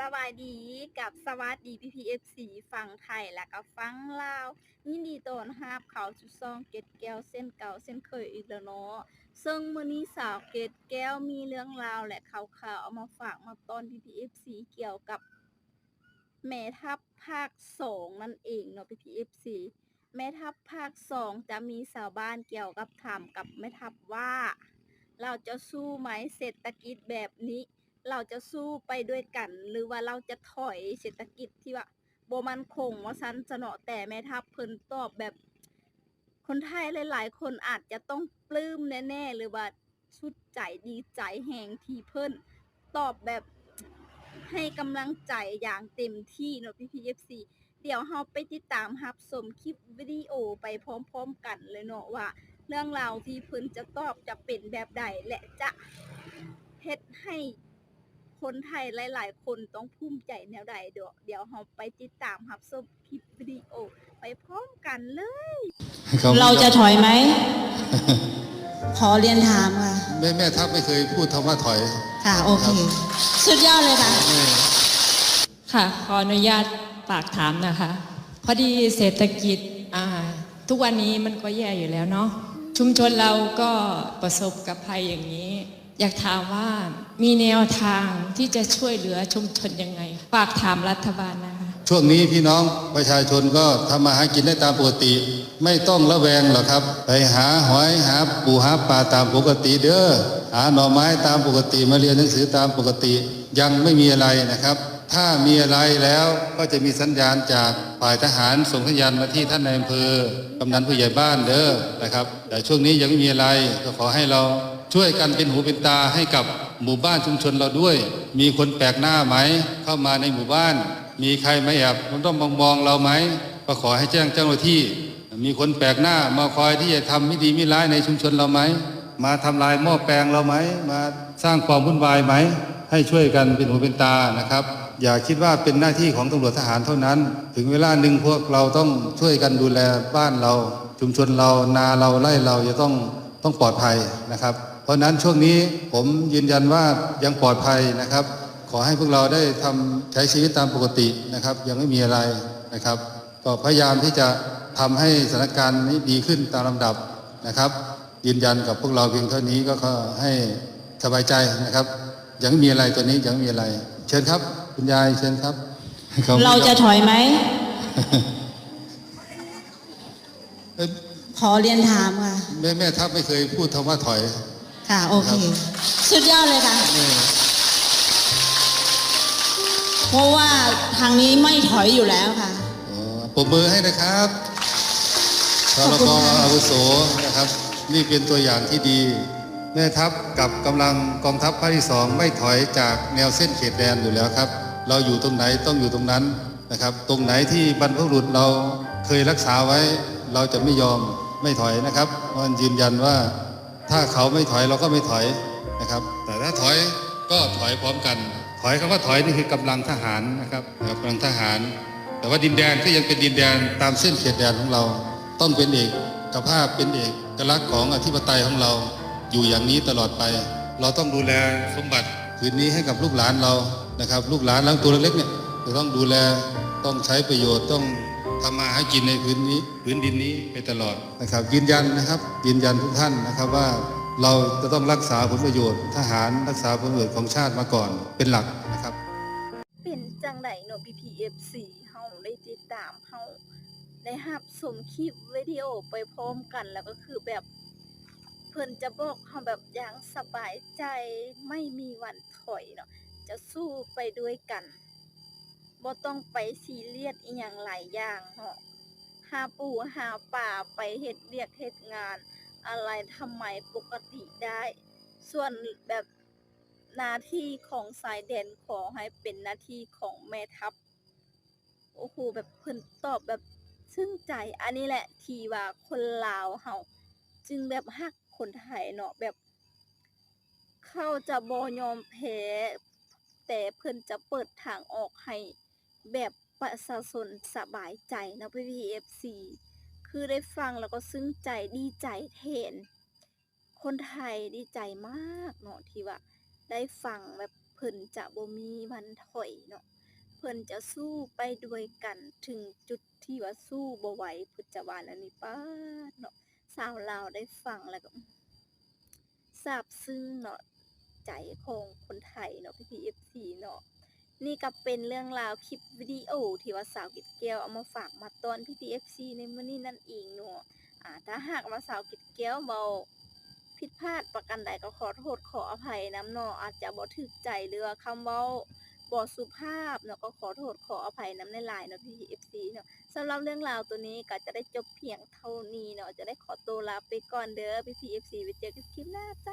สบายดีกับสวัสดีพี่ฝั่งไทยและก็ฝั่งลาวยินดีต้อนรับเข้าสู่ช่องเกร็ดแก้วเส้นเก่าเส้นเคยอีกแล้วเนาะซึ่งมื้อนี้สาวเกร็ดแก้วมีเรื่องราวและข่าวๆเอามาฝากมาตอนพี่เกี่ยวกับแม่ทัพภาค2นั่นเองเนาะพี่แม่ทัพภาค2จะมีชาวบ้านเกี่ยวกับถามกับแม่ทัพว่าเราจะสู้ไหมเศรษฐกิจแบบนี้ เราจะสู้ไปด้วยกันหรือว่าเราจะถอยเศรษฐกิจที่ว่าบ่มั่นคงว่าซั่นซะเนาะแต่แม่ทัพเพิ่นตอบแบบคนไทยหลายๆคนอาจจะต้องปลื้มแน่ๆหรือว่าสุดใจดีใจแฮงที่เพิ่นตอบแบบให้กำลังใจอย่างเต็มที่เนาะพี่เดี๋ยวเราไปติดตามรับชมคลิปวิดีโอไปพร้อมๆกันเลยเนาะว่าเรื่องราวที่เพิ่นจะตอบจะเป็นแบบใดและจะเฮ็ดให้คนไทยหลายๆคนต้องภูมิใจแนวใดเดี๋ยวเราไปติดตามรับชมคลิปวิดีโอไปพร้อมกันเลยเราจะถอยไหม ขอเรียนถามค่ะแม่ทัพไม่เคยพูดคำว่าถอยค่ะโอเคสุดยอดเลยค่ะค่ะขออนุญาตฝากถามนะคะพอดีเศรษฐกิจทุกวันนี้มันก็แย่อยู่แล้วเนาะชุมชนเราก็ประสบกับภัยอย่างนี้อยากถามว่ามีแนวทางที่จะช่วยเหลือชุมชนยังไงฝากถามรัฐบาลนะคะช่วงนี้พี่น้องประชาชนก็ทำมาหากินได้ตามปกติไม่ต้องระแวงหรอกครับไปหาหอยหาปูหาปลาตามปกติเด้อหาหน่อไม้ตามปกติมาเรียนหนังสือตามปกติยังไม่มีอะไรนะครับถ้ามีอะไรแล้วก็จะมีสัญญาณจากฝ่ายทหารส่งสัญญาณมาที่ท่านนายอำเภอกำนันผู้ใหญ่บ้านเด้อนะครับแต่ช่วงนี้ยังไม่มีอะไรก็ขอให้เราช่วยกันเป็นหูเป็นตาให้กับหมู่บ้านชุมชนเราด้วยมีคนแปลกหน้าไหมเข้ามาในหมู่บ้านมีใครมาแอบมันต้องมองเราไหมก็ขอให้แจ้งเจ้าหน้าที่มีคนแปลกหน้ามาคอยที่จะทำไม่ดีไม่ร้ายในชุมชนเราไหมมาทำลายหม้อแปลงเราไหมมาสร้างความวุ่นวายไหมให้ช่วยกันเป็นหูเป็นตานะครับอย่าคิดว่าเป็นหน้าที่ของตำรวจทหารเท่านั้นถึงเวลาหนึ่งพวกเราต้องช่วยกันดูแลบ้านเราชุมชนเรานาเราไร่เราจะต้องปลอดภัยนะครับเพราะนั้นช่วงนี้ผมยืนยันว่ายังปลอดภัยนะครับขอให้พวกเราได้ใช้ชีวิตตามปกตินะครับยังไม่มีอะไรนะครับก็พยายามที่จะทำให้สถานการณ์นี้ดีขึ้นตามลำดับนะครับยืนยันกับพวกเราเพียงเท่านี้ก็ขอให้สบายใจนะครับยังไม่มีอะไรตัวนี้ยังไม่มีอะไรเชิญครับคุณยายเชิญครับเราจะถอยไหม ขอเรียนถามค่ะแม่ทัพไม่เคยพูดคำว่าถอยค่ะโอเคสุดยอดเลยค่ะเพราะว่าทางนี้ไม่ถอยอยู่แล้วค่ะปรบมือให้นะครับชลกอาวุโสนะครับนี่เป็นตัวอย่างที่ดีแม่ทัพกับกำลังกองทัพภาคที่2ไม่ถอยจากแนวเส้นเขตแดนอยู่แล้วครับเราอยู่ตรงไหนต้องอยู่ตรงนั้นนะครับตรงไหนที่บรรพบุรุษเราเคยรักษาไว้เราจะไม่ยอมไม่ถอยนะครับมันยืนยันว่าถ้าเขาไม่ถอยเราก็ไม่ถอยนะครับแต่ถ้าถอยก็ถอยพร้อมกันถอยคำว่าถอยนี่คือกำลังทหารนะครับกำลังทหารแต่ว่าดินแดนก็ยังเป็นดินแดนตามเส้นเขตแดนของเราต้องเป็นเอกภาพเป็นเอกลักษณ์ของอธิปไตยของเราอยู่อย่างนี้ตลอดไปเราต้องดูแลสมบัติคืนนี้ให้กับลูกหลานเรานะครับลูกหลานทั้งตัวเล็กๆเนี่ยจะต้องดูแลต้องใช้ประโยชน์ต้องทำมาหากินในพื้นดินนี้ไปตลอดนะครับยืนยันนะครับยืนยันทุกท่านนะครับว่าเราจะต้องรักษาผลประโยชน์ทหารรักษาผลประโยชน์ของชาติมาก่อนเป็นหลักนะครับเป็นจังไดเนาะเฮาได้ติดตามเฮาได้รับชมคลิปวิดีโอไปพร้อมกันแล้วก็คือแบบเพิ่นจะบอกเฮาแบบอย่างสบายใจไม่มีวันถอยเนาะจะสู้ไปด้วยกันบ่ต้องไปซีเรียสอีหยังหลายอย่างเนาะหาปูหาปลาไปเฮ็ดเวียกเฮ็ดงานอะไรทำไมปกติได้ส่วนแบบหน้าที่ของสายแดนขอให้เป็นหน้าที่ของแม่ทัพโอ้โหแบบเพิ่นตอบแบบซึ้งใจอันนี้แหละที่ว่าคนลาวเฮาจึงแบบฮักคนไทยเนาะแบบเขาจะบ่ยอมแพ้แต่เพิ่นจะเปิดทางออกให้แบบประชาชนสบายใจนะพี่คือได้ฟังแล้วก็ซึ้งใจดีใจแทนคนไทยดีใจมากเนาะที่ว่าได้ฟังแบบ พิ่นจะบ่มีวันถอยเนาะเพิ่นจะสู้ไปด้วยกันถึงจุดที่ว่าสู้บ่ไหวเพิ่นจะว่าอันนี้ป๊าดเนาะสาวลาวได้ฟังแล้วก็ซาบซึ้งเนาะใจของคนไทยเนาะพี่ๆ FC เนาะนี่ก็เป็นเรื่องราวคลิปวิดีโอที่ว่าสาวเกดแก้วเอามาฝากมาตอนพี่ๆ FC ในมื้อนี้นั่นเองเนาะถ้าหากว่าสาวเกดแก้วเว้าผิดพลาดประการใดก็ขอโทษขออภัยนำเนาะอาจจะบ่ถูกใจหรือว่าคำเว้าบ่สุภาพเนาะก็ขอโทษขออภัยนำหลายๆเนาะพี่ๆ FC เนาะสำหรับเรื่องราวตัวนี้ก็จะได้จบเพียงเท่านี้เนาะจะได้ขอตัวลาไปก่อนเด้อพี่ๆ FC ไว้เจอกันคลิปหน้าจ้ะ